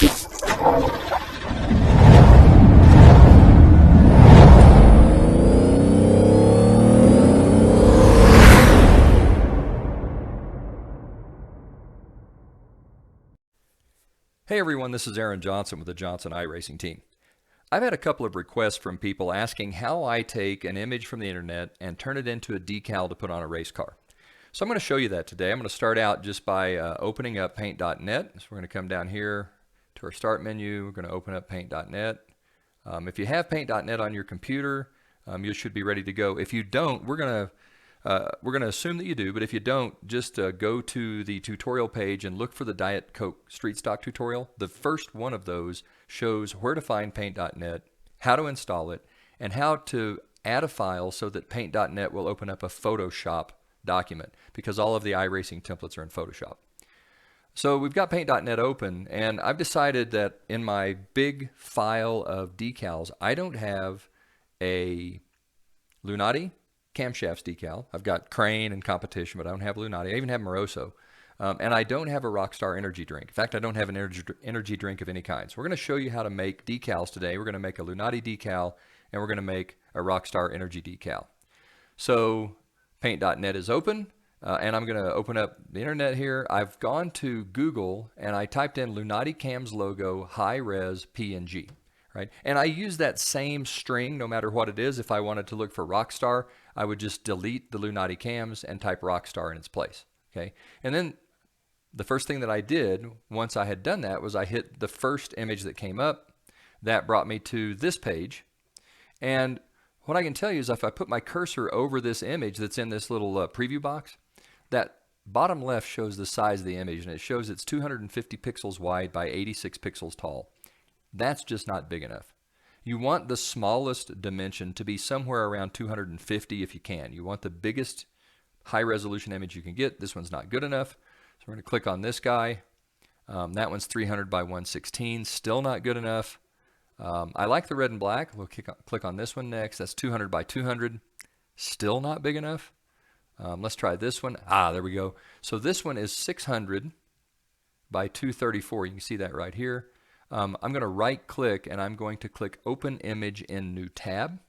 Hey everyone, this is Aaron Johnson with the Johnson iRacing team. I've had a couple of requests from people asking how I take an image from the internet and turn it into a decal to put on a race car. So I'm going to show you that today. I'm going to start out just by opening up paint.net. So we're going to come down here to our start menu. We're going to open up paint.net. If you have paint.net on your computer, you should be ready to go. If you don't, we're going to assume that you do, but if you don't, just go to the tutorial page and look for the Diet Coke Street Stock tutorial. The first one of those shows where to find paint.net, how to install it, and how to add a file so that paint.net will open up a Photoshop document, because all of the iRacing templates are in Photoshop. So we've got paint.net open, and I've decided that in my big file of decals, I don't have a Lunati camshafts decal. I've got Crane and Competition, but I don't have Lunati. I even have Moroso. And I don't have a Rockstar energy drink. In fact, I don't have an energy drink of any kind. So we're going to show you how to make decals today. We're going to make a Lunati decal, and we're going to make a Rockstar energy decal. So paint.net is open, and I'm going to open up the internet here. I've gone to Google, and I typed in Lunati Cams logo high-res PNG. Right? And I use that same string no matter what it is. If I wanted to look for Rockstar, I would just delete the Lunati cams and type Rockstar in its place. Okay? And then the first thing that I did once I had done that was I hit the first image that came up. That brought me to this page. And what I can tell you is if I put my cursor over this image that's in this little preview box, that bottom left shows the size of the image, and it shows it's 250 pixels wide by 86 pixels tall. That's just not big enough. You want the smallest dimension to be somewhere around 250 if you can. You want the biggest high resolution image you can get. This one's not good enough. So we're going to click on this guy. That one's 300 by 116, still not good enough. I like the red and black. We'll click on this one next. That's 200 by 200, still not big enough. Let's try this one. There we go. So this one is 600 by 234. You can see that right here. I'm going to right click, and I'm going to click Open Image in New Tab.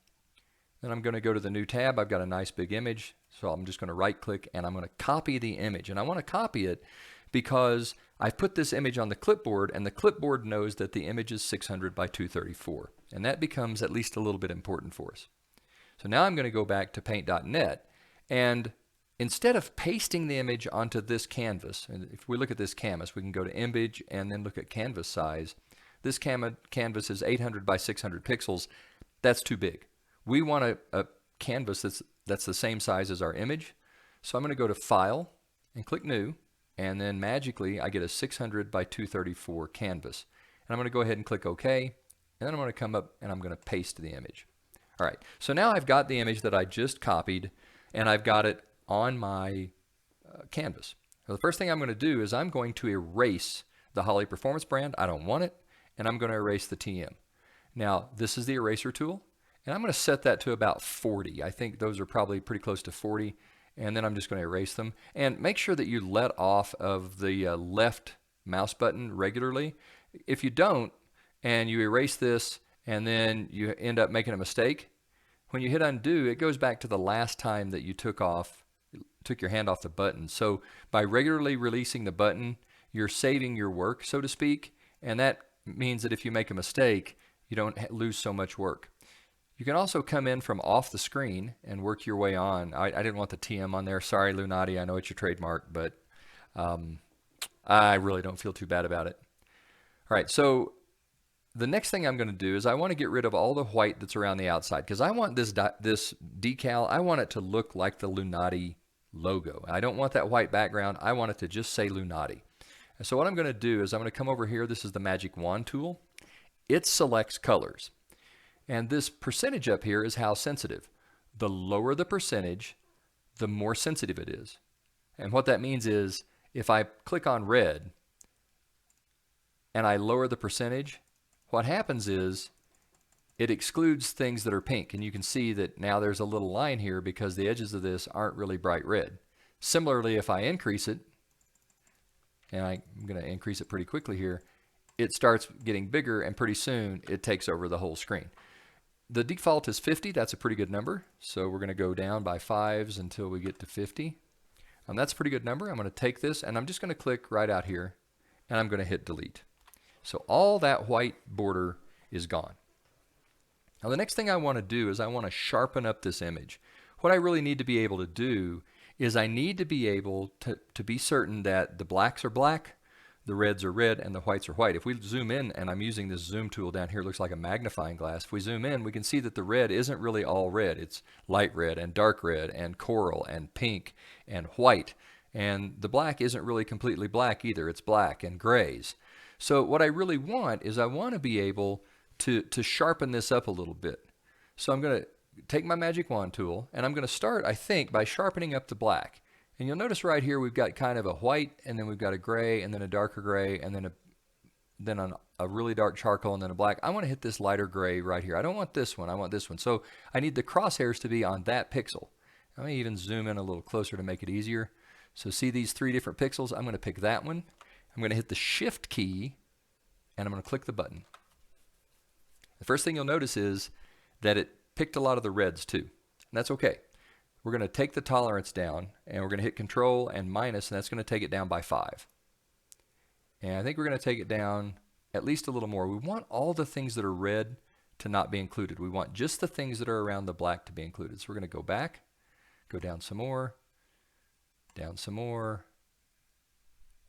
Then I'm going to go to the new tab. I've got a nice big image, so I'm just going to right click, and I'm going to copy the image. And I want to copy it because I've put this image on the clipboard, and the clipboard knows that the image is 600 by 234. And that becomes at least a little bit important for us. So now I'm going to go back to paint.net, and instead of pasting the image onto this canvas, and if we look at this canvas, we can go to image and then look at canvas size. This canvas is 800 by 600 pixels. That's too big. We want a canvas that's the same size as our image. So I'm going to go to File and click New, and then magically I get a 600 by 234 canvas. And I'm going to go ahead and click OK, and then I'm going to come up and I'm going to paste the image. All right, so now I've got the image that I just copied, and I've got it on my canvas. So the first thing I'm going to do is I'm going to erase the Holley Performance brand. I don't want it, and I'm going to erase the TM. Now, this is the eraser tool, and I'm going to set that to about 40. I think those are probably pretty close to 40, and then I'm just going to erase them. And make sure that you let off of the left mouse button regularly. If you don't, and you erase this, and then you end up making a mistake, when you hit undo, it goes back to the last time that you took your hand off the button. So by regularly releasing the button, you're saving your work, so to speak, and that means that if you make a mistake, you don't lose so much work. You can also come in from off the screen and work your way on. I didn't want the TM on there. Sorry, Lunati, I know it's your trademark, but I really don't feel too bad about it. All right, so the next thing I'm going to do is I want to get rid of all the white that's around the outside, because I want this decal, I want it to look like the Lunati logo. I don't want that white background. I want it to just say Lunati. And so what I'm going to do is I'm going to come over here. This is the magic wand tool. It selects colors. And this percentage up here is how sensitive. The lower the percentage, the more sensitive it is. And what that means is if I click on red and I lower the percentage, what happens is it excludes things that are pink. And you can see that now there's a little line here because the edges of this aren't really bright red. Similarly, if I increase it, and I'm going to increase it pretty quickly here, it starts getting bigger, and pretty soon it takes over the whole screen. The default is 50. That's a pretty good number. So we're going to go down by 5s until we get to 50. That's a pretty good number. I'm going to take this and I'm just going to click right out here and I'm going to hit delete. So all that white border is gone. Now the next thing I want to do is I want to sharpen up this image. What I really need to be able to do is I need to be able to be certain that the blacks are black, the reds are red, and the whites are white. If we zoom in, and I'm using this zoom tool down here, it looks like a magnifying glass. If we zoom in, we can see that the red isn't really all red. It's light red and dark red and coral and pink and white. And the black isn't really completely black either. It's black and grays. So what I really want is I want to be able to sharpen this up a little bit. So I'm going to take my magic wand tool and I'm going to start, I think, by sharpening up the black. And you'll notice right here we've got kind of a white, and then we've got a gray, and then a darker gray, and then a really dark charcoal, and then a black. I want to hit this lighter gray right here. I don't want this one, I want this one. So I need the crosshairs to be on that pixel. I may even zoom in a little closer to make it easier. So see these 3 different pixels? I'm going to pick that one. I'm going to hit the Shift key, and I'm going to click the button. The first thing you'll notice is that it picked a lot of the reds too. And that's okay. We're going to take the tolerance down, and we're going to hit Control and minus, and that's going to take it down by 5. And I think we're going to take it down at least a little more. We want all the things that are red to not be included. We want just the things that are around the black to be included. So we're going to go back, go down some more, down some more,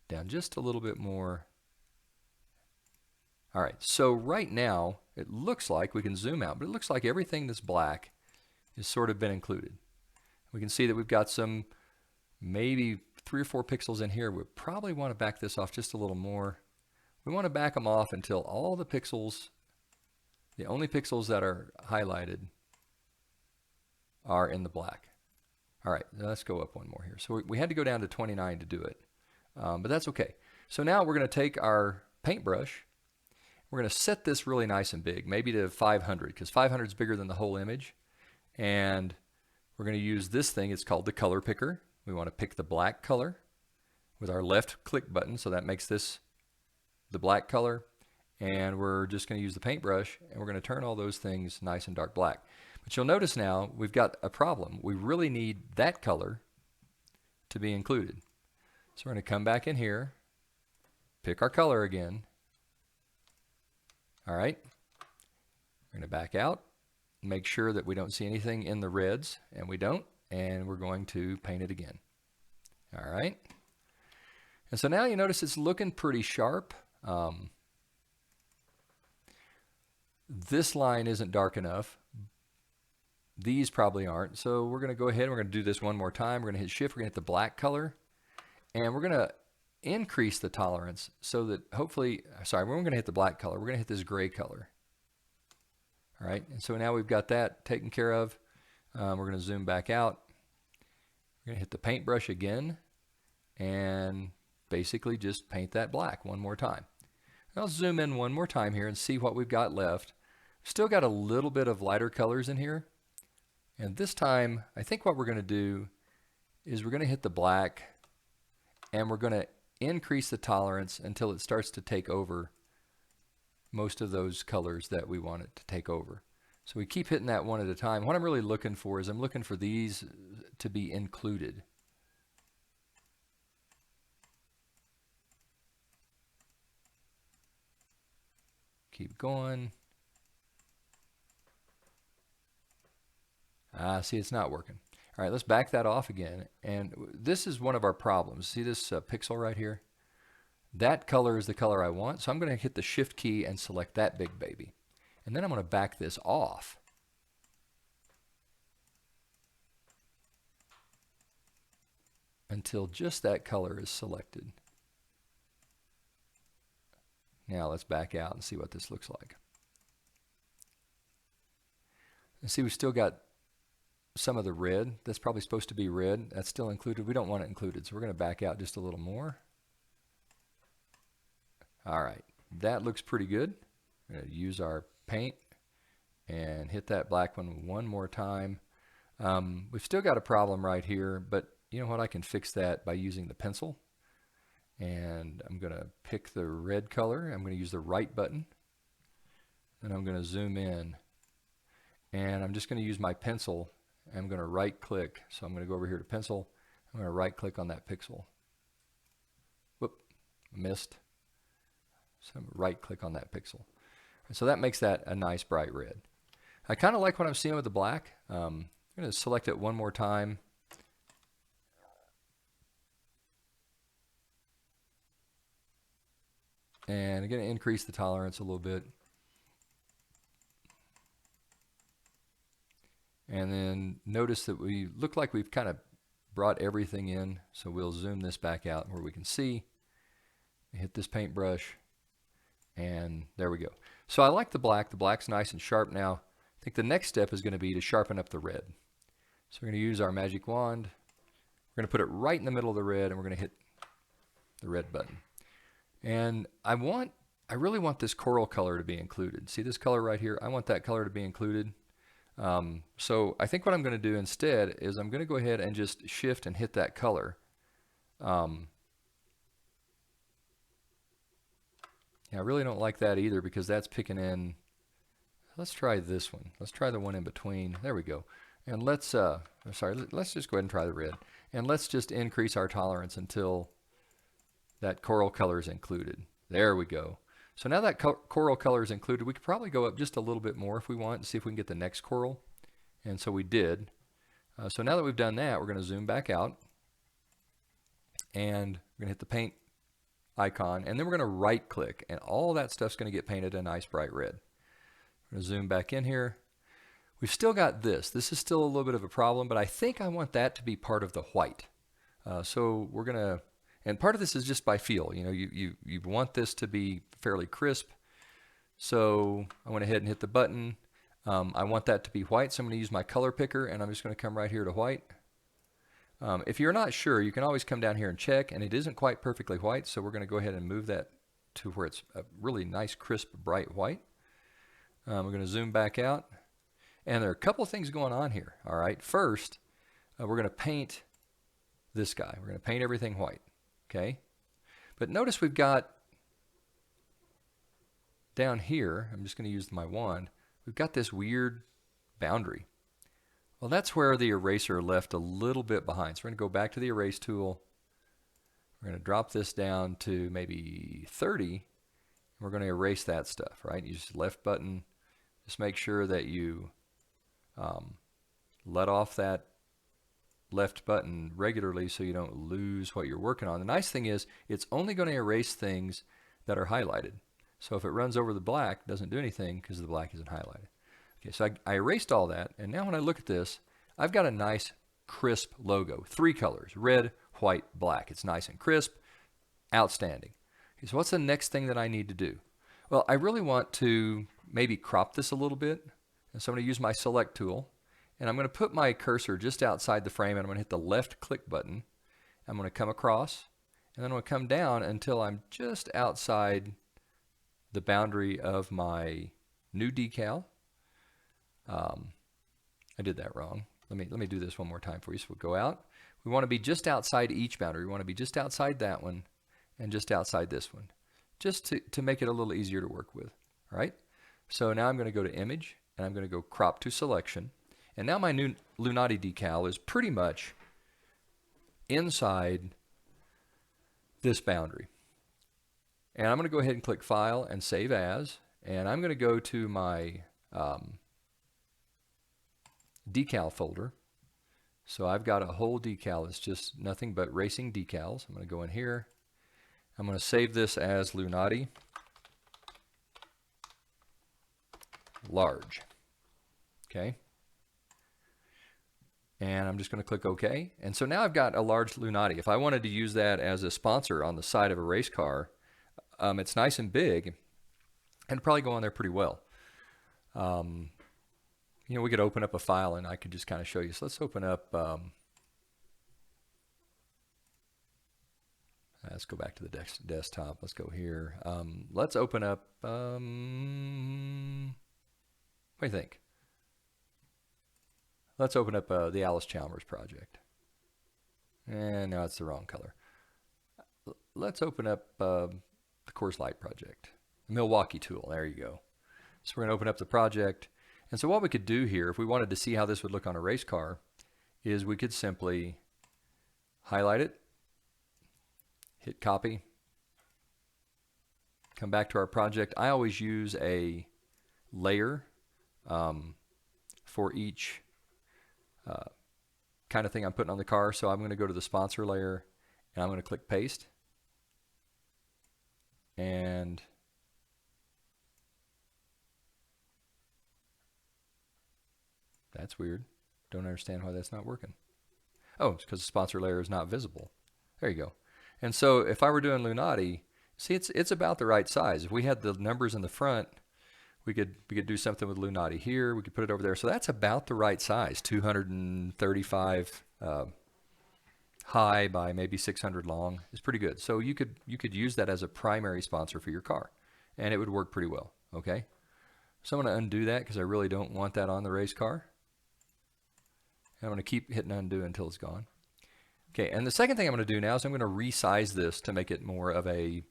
down just a little bit more. All right, so right now it looks like we can zoom out, but it looks like everything that's black has sort of been included. We can see that we've got some maybe 3 or 4 pixels in here. We probably want to back this off just a little more. We want to back them off until all the pixels, the only pixels that are highlighted, are in the black. All right, let's go up one more here. So we had to go down to 29 to do it, but that's okay. So now we're going to take our paintbrush. We're going to set this really nice and big, maybe to 500, because 500 is bigger than the whole image. And we're going to use this thing. It's called the color picker. We want to pick the black color with our left click button, so that makes this the black color. And we're just going to use the paintbrush, and we're going to turn all those things nice and dark black. But you'll notice now we've got a problem. We really need that color to be included. So we're going to come back in here, pick our color again. All right. We're going to back out. Make sure that we don't see anything in the reds, and we don't, and we're going to paint it again. All right. And so now you notice it's looking pretty sharp. This line isn't dark enough. These probably aren't. So we're going to go ahead and we're going to do this one more time. We're going to hit Shift, we're going to hit the black color, and we're going to increase the tolerance so that hopefully, sorry, we're going to hit the black color. We're going to hit this gray color. All right, and so now we've got that taken care of. We're going to zoom back out. We're going to hit the paintbrush again and basically just paint that black one more time. I'll zoom in one more time here and see what we've got left. Still got a little bit of lighter colors in here. And this time, I think what we're going to do is we're going to hit the black, and we're going to increase the tolerance until it starts to take over most of those colors that we want it to take over. So we keep hitting that one at a time. What I'm really looking for is I'm looking for these to be included. Keep going. See, it's not working. All right, let's back that off again. And this is one of our problems. See this pixel right here? That color is the color I want, so I'm going to hit the Shift key and select that big baby. And then I'm going to back this off. Until just that color is selected. Now let's back out and see what this looks like. And see, we've still got some of the red. That's probably supposed to be red. That's still included. We don't want it included, so we're going to back out just a little more. All right, that looks pretty good. We're going to use our paint and hit that black one more time. We've still got a problem right here, but you know what? I can fix that by using the pencil. And I'm going to pick the red color. I'm going to use the right button. And I'm going to zoom in. And I'm just going to use my pencil. I'm going to right click. So I'm going to go over here to pencil. I'm going to right click on that pixel. Whoop, missed. So I'm going to right click on that pixel. And so that makes that a nice bright red. I kind of like what I'm seeing with the black. I'm going to select it one more time. And I'm going to increase the tolerance a little bit. And then notice that we look like we've kind of brought everything in. So we'll zoom this back out where we can see. Hit this paintbrush. And there we go. So I like the black. The black's nice and sharp now. I think the next step is going to be to sharpen up the red. So we're going to use our magic wand. We're going to put it right in the middle of the red, and we're going to hit the red button. And I really want this coral color to be included. See this color right here? I want that color to be included. So I think what I'm going to do instead is I'm going to go ahead and just shift and hit that color. Yeah, I really don't like that either because that's picking in. Let's try this one. Let's try the one in between. There we go. And let's just go ahead and try the red. And let's just increase our tolerance until that coral color is included. There we go. So now that coral color is included, we could probably go up just a little bit more if we want and see if we can get the next coral. And so we did. So now that we've done that, we're going to zoom back out. And we're going to hit the paint icon. And then we're going to right click. And all that stuff's going to get painted a nice bright red. We're going to zoom back in here. We've still got this. This is still a little bit of a problem, but I think I want that to be part of the white. So we're going to, and part of this is just by feel. You know, you want this to be fairly crisp. So I went ahead and hit the button. I want that to be white, so I'm going to use my color picker, and I'm just going to come right here to white. If you're not sure, you can always come down here and check, and it isn't quite perfectly white, so we're going to go ahead and move that to where it's a really nice, crisp, bright white. We're going to zoom back out. And there are a couple of things going on here. All right, first, we're going to paint this guy. We're going to paint everything white. Okay, but notice we've got down here, I'm just going to use my wand, we've got this weird boundary. Well, that's where the eraser left a little bit behind. So we're going to go back to the erase tool. We're going to drop this down to maybe 30. And we're going to erase that stuff, right? You just left button. Just make sure that you let off that left button regularly so you don't lose what you're working on. The nice thing is it's only going to erase things that are highlighted. So if it runs over the black, it doesn't do anything because the black isn't highlighted. Okay, so I erased all that, and now when I look at this, I've got a nice crisp logo. 3 colors, red, white, black. It's nice and crisp, outstanding. Okay, so what's the next thing that I need to do? Well, I really want to maybe crop this a little bit. And so I'm going to use my select tool, and I'm going to put my cursor just outside the frame, and I'm going to hit the left click button. I'm going to come across, and then I'm going to come down until I'm just outside the boundary of my new decal. I did that wrong. Let me do this one more time for you. So we'll go out. We want to be just outside each boundary. We want to be just outside that one and just outside this one, just to make it a little easier to work with. All right. So now I'm going to go to image, and I'm going to go crop to selection. And now my new Lunati decal is pretty much inside this boundary. And I'm going to go ahead and click File and Save As. And I'm going to go to my decal folder. So I've got a whole decal. It's just nothing but racing decals. I'm going to go in here. I'm going to save this as Lunati large. Okay. And I'm just going to click OK. And so now I've got a large Lunati. If I wanted to use that as a sponsor on the side of a race car, it's nice and big and it'd probably go on there pretty well. You know, we could open up a file and I could just kind of show you. So let's open up, let's go back to the desktop. Let's go here. Let's open up, what do you think? Let's open up the Alice Chalmers project. And now it's the wrong color. let's open up the Coors Light project, the Milwaukee tool. There you go. So we're going to open up the project. And so what we could do here, if we wanted to see how this would look on a race car, is we could simply highlight it, hit copy, come back to our project. I always use a layer for each kind of thing I'm putting on the car. So I'm going to go to the sponsor layer and I'm going to click paste. And that's weird. Don't understand why that's not working. Oh, it's because the sponsor layer is not visible. There you go. And so if I were doing Lunati, see, it's about the right size. If we had the numbers in the front, we could do something with Lunati here. We could put it over there. So that's about the right size, 235 high by maybe 600 long. It's pretty good. So you could use that as a primary sponsor for your car, and it would work pretty well. Okay. So I'm going to undo that because I really don't want that on the race car. I'm going to keep hitting undo until it's gone. Okay, and the second thing I'm going to do now is I'm going to resize this to make it more of a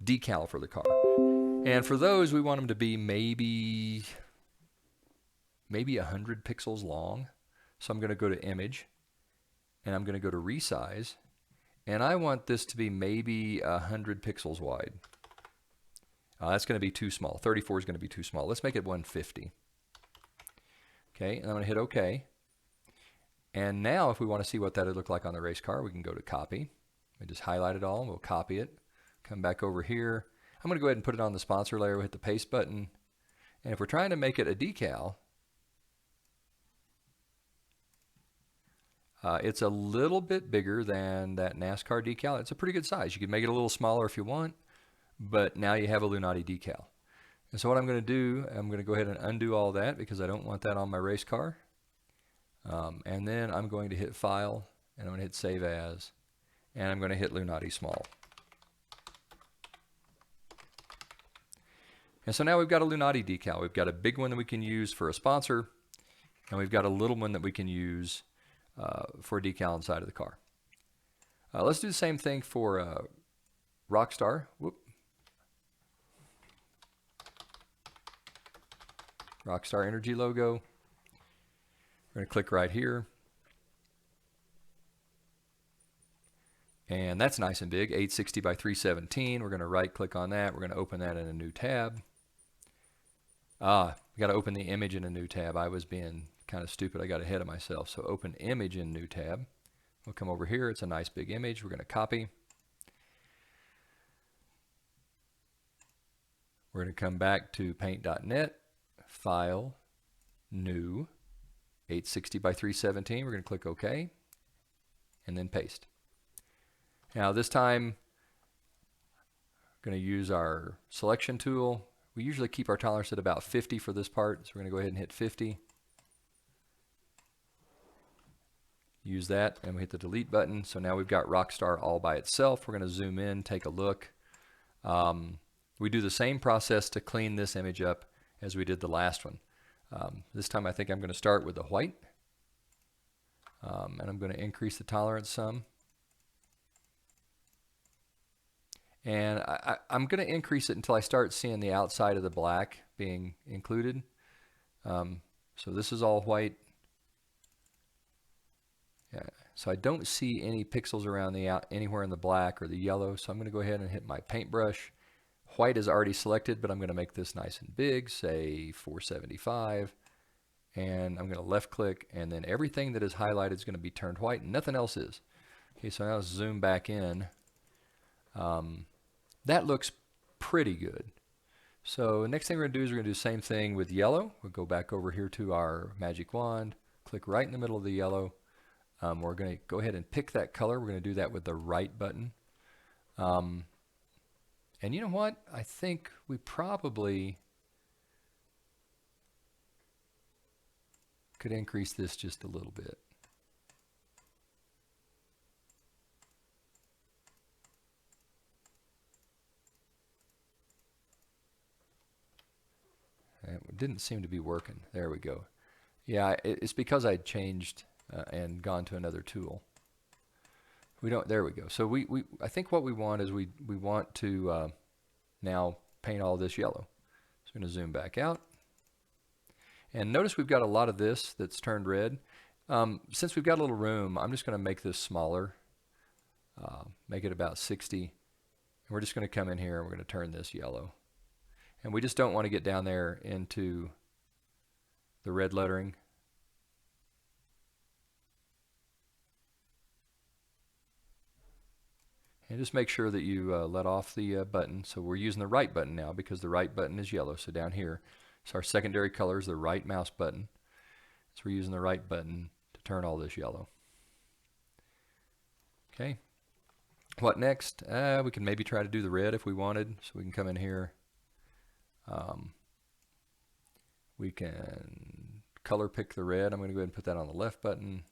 decal for the car. And for those, we want them to be maybe 100 pixels long. So I'm going to go to image, and I'm going to go to resize, and I want this to be maybe 100 pixels wide. That's going to be too small. 34 is going to be too small. Let's make it 150. Okay, and I'm going to hit OK. And now if we want to see what that would look like on the race car, we can go to copy. We just highlight it all, and we'll copy it. Come back over here. I'm going to go ahead and put it on the sponsor layer. We'll hit the paste button. And if we're trying to make it a decal, it's a little bit bigger than that NASCAR decal. It's a pretty good size. You can make it a little smaller if you want, but now you have a Lunati decal. And so what I'm going to do, I'm going to go ahead and undo all that because I don't want that on my race car. And then I'm going to hit File, and I'm going to hit Save As, and I'm going to hit Lunati Small. And so now we've got a Lunati decal. We've got a big one that we can use for a sponsor, and we've got a little one that we can use for a decal inside of the car. Let's do the same thing for Rockstar. Whoop. Rockstar Energy logo. We're going to click right here. And that's nice and big, 860 by 317. We're going to right click on that. We're going to open that in a new tab. We got to open the image in a new tab. I was being kind of stupid. I got ahead of myself. So open image in new tab. We'll come over here. It's a nice big image. We're going to copy. We're going to come back to paint.net, File, New, 860 by 317. We're going to click OK, and then paste. Now this time, we're going to use our selection tool. We usually keep our tolerance at about 50 for this part, so we're going to go ahead and hit 50. Use that, and we hit the delete button. So now we've got Rockstar all by itself. We're going to zoom in, take a look. We do the same process to clean this image up as we did the last one. This time I think I'm going to start with the white, and I'm going to increase the tolerance some. And I'm going to increase it until I start seeing the outside of the black being included. So this is all white. Yeah, so I don't see any pixels around the anywhere in the black or the yellow. So I'm going to go ahead and hit my paintbrush. White is already selected, but I'm going to make this nice and big, say 475. And I'm going to left click, and then everything that is highlighted is going to be turned white, and nothing else is. Okay, so now let's zoom back in. That looks pretty good. So next thing we're going to do is we're going to do the same thing with yellow. We'll go back over here to our magic wand, click right in the middle of the yellow. We're going to go ahead and pick that color. We're going to do that with the right button. And you know what? I think we probably could increase this just a little bit. It didn't seem to be working. There we go. Yeah, it's because I changed and gone to another tool. We don't, there we go. So I think what we want is we want to now paint all this yellow. So I'm going to zoom back out. And notice we've got a lot of this that's turned red. Since we've got a little room, I'm just going to make this smaller. Make it about 60. And we're just going to come in here and we're going to turn this yellow. And we just don't want to get down there into the red lettering. And just make sure that you let off the button. So we're using the right button now because the right button is yellow. So down here, so our secondary color is the right mouse button. So we're using the right button to turn all this yellow. Okay. What next? We can maybe try to do the red if we wanted. So we can come in here. We can color pick the red. I'm going to go ahead and put that on the left button.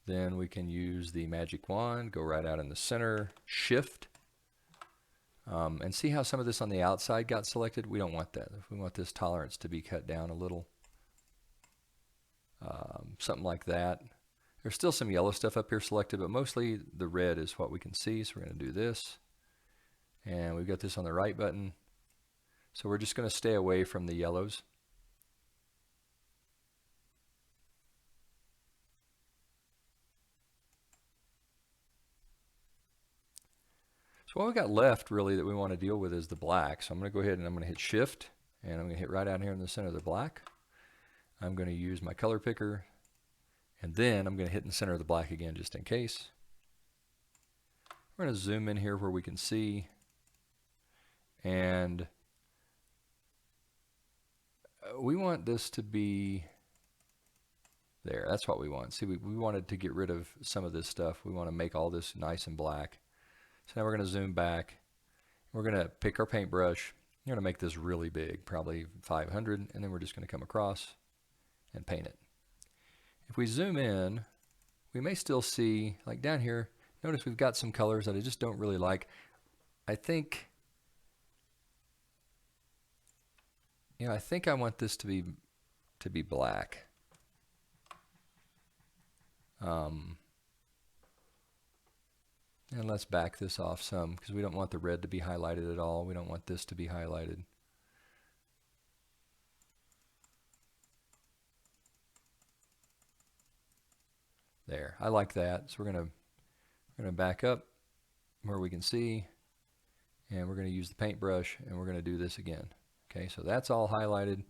Then we can use the magic wand, go right out in the center, shift, and see how some of this on the outside got selected. We don't want that. We want this tolerance to be cut down a little. Something like that. There's still some yellow stuff up here selected, but mostly the red is what we can see. So we're going to do this. And we've got this on the right button. So we're just going to stay away from the yellows. So what we got left really that we want to deal with is the black. So I'm going to go ahead and I'm going to hit shift and I'm going to hit right out here in the center of the black. I'm going to use my color picker and then I'm going to hit in the center of the black again just in case. We're going to zoom in here where we can see, and we want this to be there. That's what we want. See, we wanted to get rid of some of this stuff. We want to make all this nice and black. So now we're going to zoom back. We're going to pick our paintbrush. We're going to make this really big, probably 500, and then we're just going to come across and paint it. If we zoom in, we may still see, like down here, notice we've got some colors that I just don't really like. I think, I think I want this to be black. And let's back this off some because we don't want the red to be highlighted at all. We don't want this to be highlighted. There, I like that. So we're gonna back up where we can see, and we're gonna use the paintbrush, and we're gonna do this again. Okay, so that's all highlighted.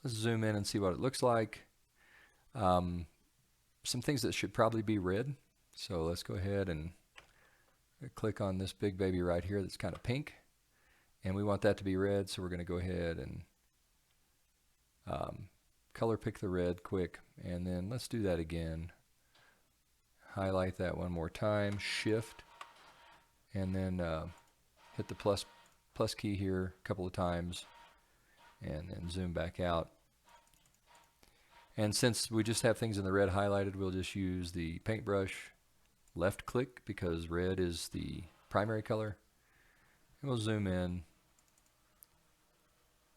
Let's zoom in and see what it looks like. Some things that should probably be red. So let's go ahead and click on this big baby right here that's kind of pink, and we want that to be red. So we're going to go ahead and color pick the red quick, and then let's do that again. Highlight that one more time, shift, and then hit the plus key here a couple of times, and then zoom back out. And since we just have things in the red highlighted, we'll just use the paintbrush left click because red is the primary color. And we'll zoom in.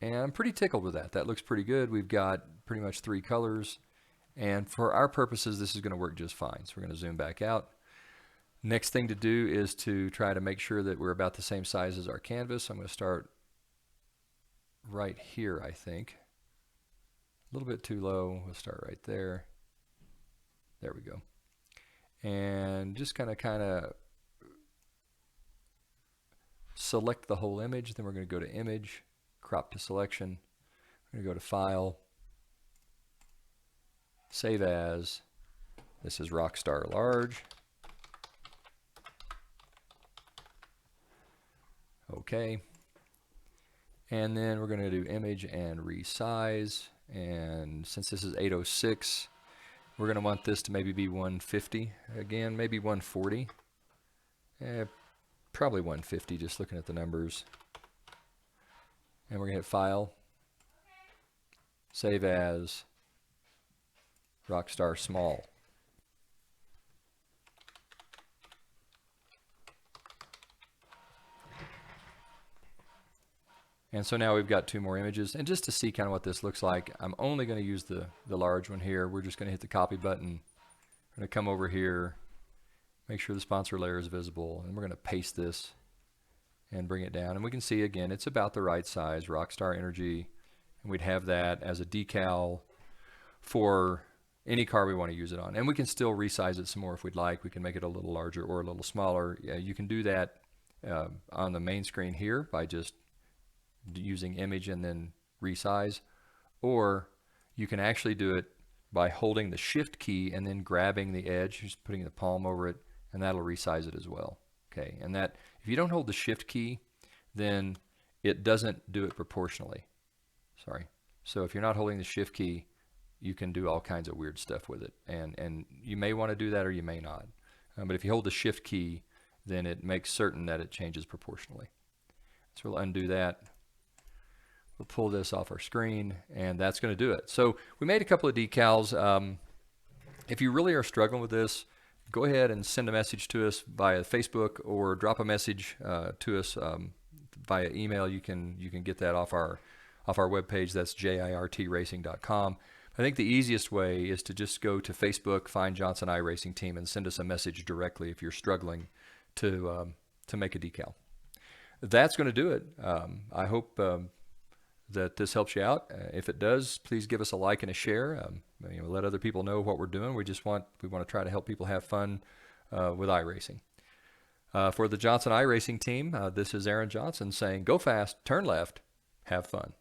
And I'm pretty tickled with that. That looks pretty good. We've got pretty much 3 colors. And for our purposes, this is going to work just fine. So we're going to zoom back out. Next thing to do is to try to make sure that we're about the same size as our canvas. I'm going to start right here, I think. A little bit too low. We'll start right there. There we go. And just kind of select the whole image. Then we're going to go to image, crop to selection. We're going to go to file, save as. This is Rockstar Large. Okay. And then we're going to do image and resize. And since this is 806, we're going to want this to maybe be 150. Again, maybe 140. Probably 150, just looking at the numbers. And we're going to hit File, Save As, Rockstar Small. And so now we've got 2 more images. And just to see kind of what this looks like, I'm only going to use the large one here. We're just going to hit the copy button. I'm going to come over here, Make sure the sponsor layer is visible, and we're going to paste this and bring it down. And we can see again, it's about the right size, Rockstar Energy, and we'd have that as a decal for any car we want to use it on. And we can still resize it some more if we'd like. We can make it a little larger or a little smaller. You can do that on the main screen here by just using image and then resize, or you can actually do it by holding the shift key and then grabbing the edge, just putting the palm over it, and that'll resize it as well. Okay, and that if you don't hold the shift key, then it doesn't do it proportionally. Sorry. So if you're not holding the shift key, you can do all kinds of weird stuff with it, and you may want to do that or you may not. But if you hold the shift key, then it makes certain that it changes proportionally. So we'll undo that. We'll pull this off our screen, and that's going to do it. So we made a couple of decals. If you really are struggling with this, go ahead and send a message to us via Facebook, or drop a message to us via email. You can get that off our webpage. That's JIRTracing.com. I think the easiest way is to just go to Facebook, find Johnson iRacing Team, and send us a message directly if you're struggling to make a decal. That's going to do it. I hope that this helps you out. If it does, please give us a like and a share. Let other people know what we're doing. We want to try to help people have fun with iRacing. For the Johnson iRacing Team, this is Aaron Johnson saying, go fast, turn left, have fun.